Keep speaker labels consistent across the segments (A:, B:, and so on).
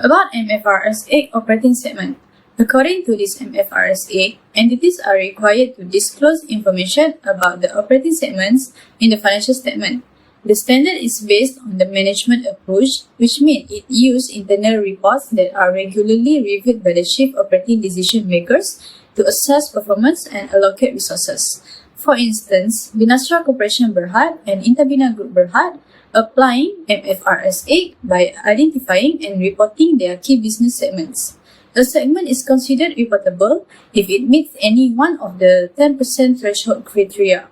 A: About MFRS 8 operating segment. According to this MFRS 8, entities are required to disclose information about the operating segments in the financial statement. The standard is based on the management approach, which means it uses internal reports that are regularly reviewed by the chief operating decision makers to assess performance and allocate resources. For instance, Binastra Corporation Berhad and Inta Bina Group Berhad applying MFRS 8 by identifying and reporting their key business segments. A segment is considered reportable if it meets any one of the 10% threshold criteria.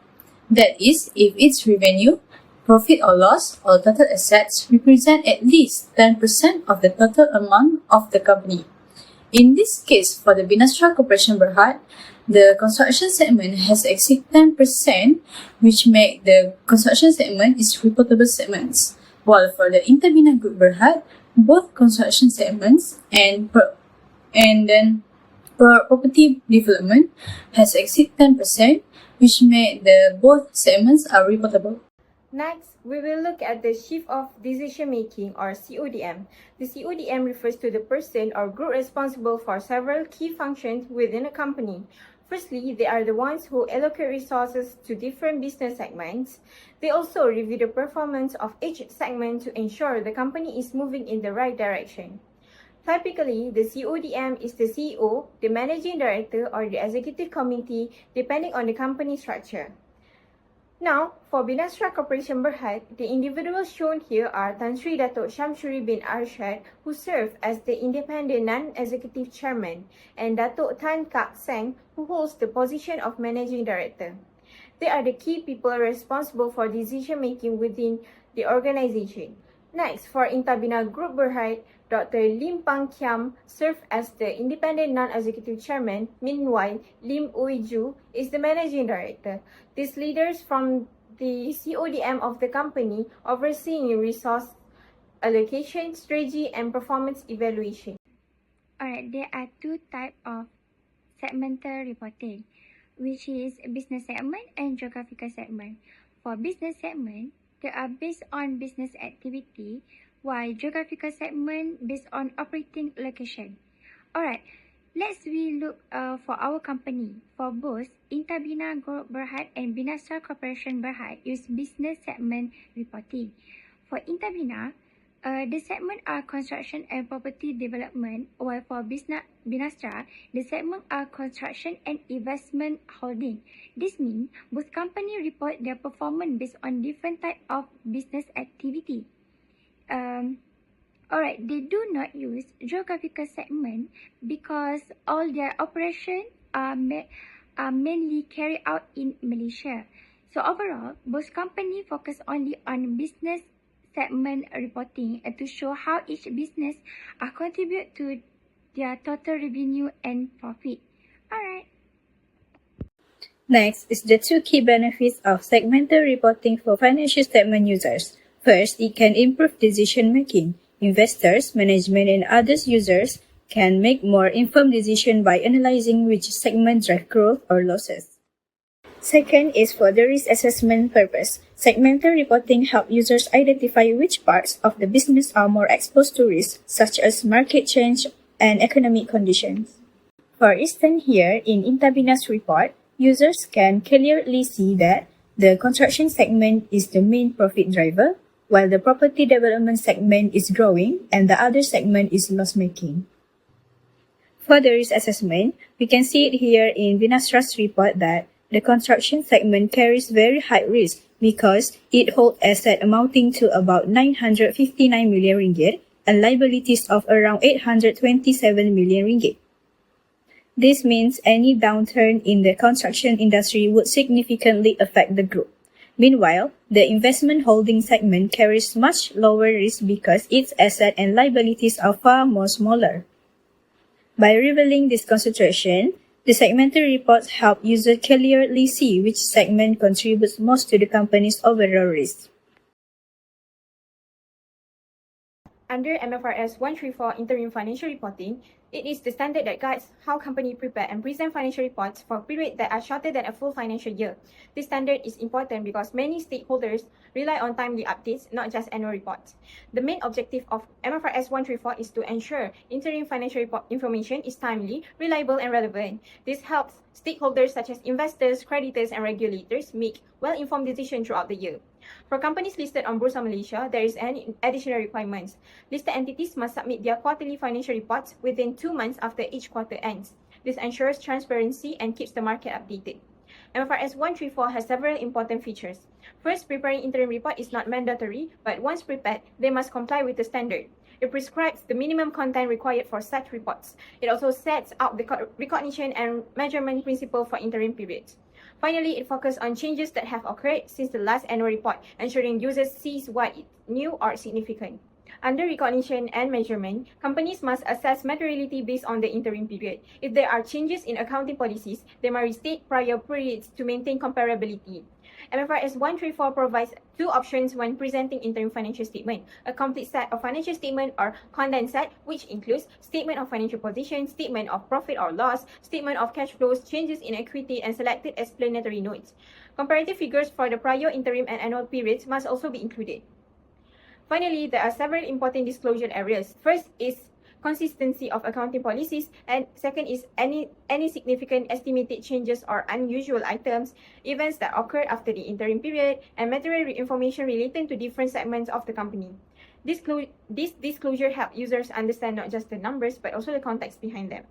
A: That is, if its revenue, profit or loss, or total assets represent at least 10% of the total amount of the company. In this case, for the Binastra Corporation Berhad, the construction segment has exceeded 10%, which make the construction segment is reportable segments. While for the Inta Bina Group Berhad, both construction segments and property development has exceeded 10%, which make the both segments are reportable.
B: Next, we will look at the Chief of Decision Making or CODM. The CODM refers to the person or group responsible for several key functions within a company. Firstly, they are the ones who allocate resources to different business segments. They also review the performance of each segment to ensure the company is moving in the right direction. Typically, the CODM is the CEO, the Managing Director, or the Executive Committee, depending on the company structure. Now, for Binastra Corporation Berhad, the individuals shown here are Tan Sri Datuk Syamsuri bin Arshad, who served as the Independent Non-Executive Chairman, and Datuk Tan Kak Seng, who holds the position of Managing Director. They are the key people responsible for decision-making within the organization. Next, for Inta Bina Group Berhad, Dr. Lim Pang Kiam served as the Independent Non-Executive Chairman. Meanwhile, Lim Ui Ju is the Managing Director. These leaders from the CODM of the company overseeing resource allocation, strategy, and performance evaluation.
C: Alright, there are two types of segmental reporting, which is business segment and geographical segment. For business segment, they are based on business activity, while geographical segment based on operating location. Alright, let's look for our company. For both Inta Bina Group Berhad and Binastra Corporation Berhad use business segment reporting. For Inta Bina, the segment are construction and property development, while for Binastra, the segment are construction and investment holding. This means both companies report their performance based on different type of business activity. Alright, they do not use geographical segment because all their operations are mainly carried out in Malaysia. So overall, both companies focus only on business segment reporting to show how each business contribute to their total revenue and profit. Alright.
D: Next is the two key benefits of segmental reporting for financial statement users. First, it can improve decision making. Investors, management, and other users can make more informed decisions by analyzing which segment drive growth or losses. Second is for the risk assessment purpose. Segmental reporting helps users identify which parts of the business are more exposed to risk, such as market change and economic conditions. For instance, here in Inta Bina's report, users can clearly see that the construction segment is the main profit driver, while the property development segment is growing and the other segment is loss-making. For the risk assessment, we can see it here in Binastra's report that the construction segment carries very high risk because it holds assets amounting to about 959 million ringgit and liabilities of around 827 million ringgit. This means any downturn in the construction industry would significantly affect the group. Meanwhile, the investment holding segment carries much lower risk because its assets and liabilities are far more smaller. By revealing this concentration, the segmental reports help users clearly see which segment contributes most to the company's overall risk.
B: Under MFRS 134 Interim Financial Reporting, it is the standard that guides how companies prepare and present financial reports for periods that are shorter than a full financial year. This standard is important because many stakeholders rely on timely updates, not just annual reports. The main objective of MFRS 134 is to ensure interim financial report information is timely, reliable, and relevant. This helps stakeholders such as investors, creditors, and regulators make well-informed decisions throughout the year. For companies listed on Bursa Malaysia, there is an additional requirements. Listed entities must submit their quarterly financial reports within 2 months after each quarter ends. This ensures transparency and keeps the market updated. MFRS 134 has several important features. First, preparing interim report is not mandatory, but once prepared, they must comply with the standard. It prescribes the minimum content required for such reports. It also sets out the recognition and measurement principle for interim periods. Finally, it focuses on changes that have occurred since the last annual report, ensuring users see what is new or significant. Under recognition and measurement, companies must assess materiality based on the interim period. If there are changes in accounting policies, they must restate prior periods to maintain comparability. MFRS 134 provides two options when presenting interim financial statement: a complete set of financial statement or condensed set, which includes statement of financial position, statement of profit or loss, statement of cash flows, changes in equity, and selected explanatory notes. Comparative figures for the prior interim and annual periods must also be included. Finally, there are several important disclosure areas. First is consistency of accounting policies, and second is any significant estimated changes or unusual items, events that occur after the interim period, and material information relating to different segments of the company. This disclosure helps users understand not just the numbers but also the context behind them.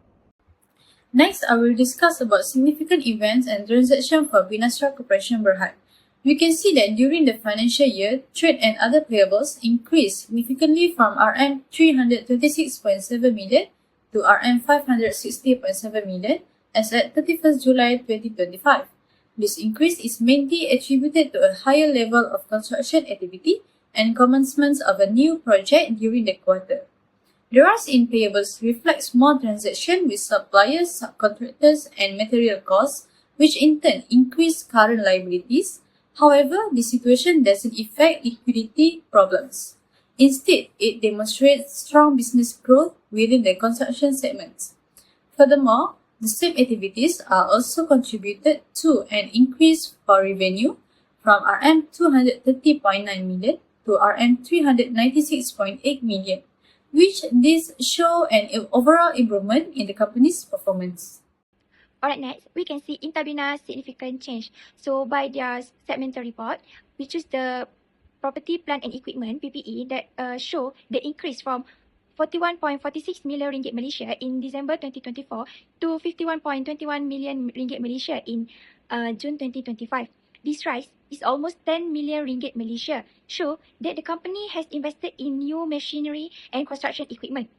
A: Next, I will discuss about significant events and transactions for Binastra Corporation Berhad. We can see that during the financial year, trade and other payables increased significantly from Rm 326.7 million to Rm 560.7 million as at 31st July 2025. This increase is mainly attributed to a higher level of construction activity and commencements of a new project during the quarter. The rise in payables reflects more transactions with suppliers, subcontractors, and material costs, which in turn increase current liabilities. However, this situation doesn't affect liquidity problems. Instead, it demonstrates strong business growth within the construction segments. Furthermore, the same activities are also contributed to an increase for revenue from Rm 230.9 million to Rm 396.8 million, which these show an overall improvement in the company's performance.
C: Alright, next, we can see Inta Bina's significant change. So by their segmental report, we choose the property, plant and equipment, PPE, that show the increase from 41.46 million ringgit Malaysia in December 2024 to 51.21 million ringgit Malaysia in June 2025. This rise is almost 10 million ringgit Malaysia, show that the company has invested in new machinery and construction equipment.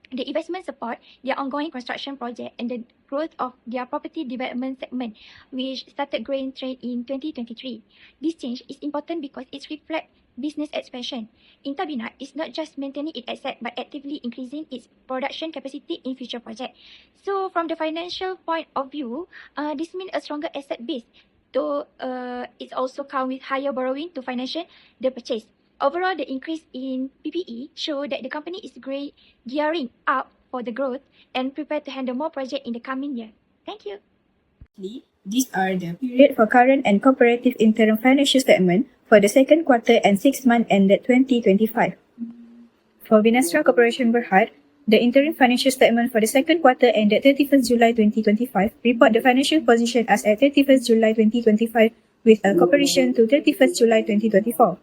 C: The investment support their ongoing construction project and the growth of their property development segment, which started growing trend in 2023. This change is important because it reflects business expansion. Inta Bina is not just maintaining its asset but actively increasing its production capacity in future projects. So from the financial point of view, this means a stronger asset base, though it also comes with higher borrowing to finance the purchase. Overall, the increase in PPE show that the company is gearing up for the growth and prepared to handle more projects in the coming year. Thank you.
D: These are the period for current and comparative interim financial statement for the second quarter and 6 months ended 2025. For Binastra Corporation Berhad, the interim financial statement for the second quarter ended 31st July 2025 report the financial position as at 31st July 2025 with a comparison to 31st July 2024.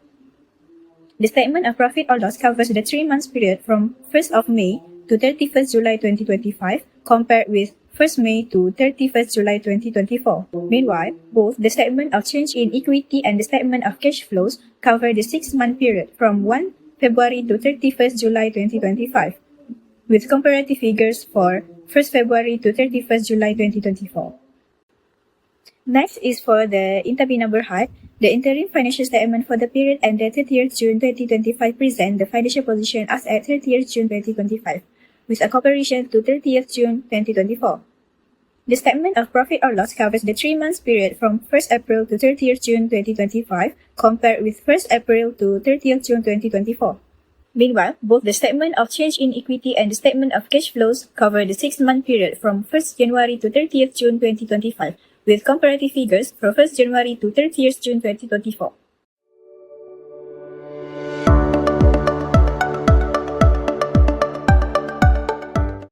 D: The statement of profit or loss covers the 3 months period from 1st of May to 31st July 2025 compared with 1st May to 31st July 2024. Meanwhile, both the statement of change in equity and the statement of cash flows cover the 6-month period from 1 February to 31st July 2025, with comparative figures for 1st February to 31st July 2024. Next is for the Inta Bina Berhad. The interim financial statement for the period ended 30th June 2025 present the financial position as at 30th June 2025, with a comparison to 30th June 2024. The statement of profit or loss covers the 3 months period from 1st April to 30th June 2025 compared with 1st April to 30th June 2024. Meanwhile, both the statement of change in equity and the statement of cash flows cover the 6-month period from 1st January to 30th June 2025, with comparative figures from 1st January to 30th June 2024.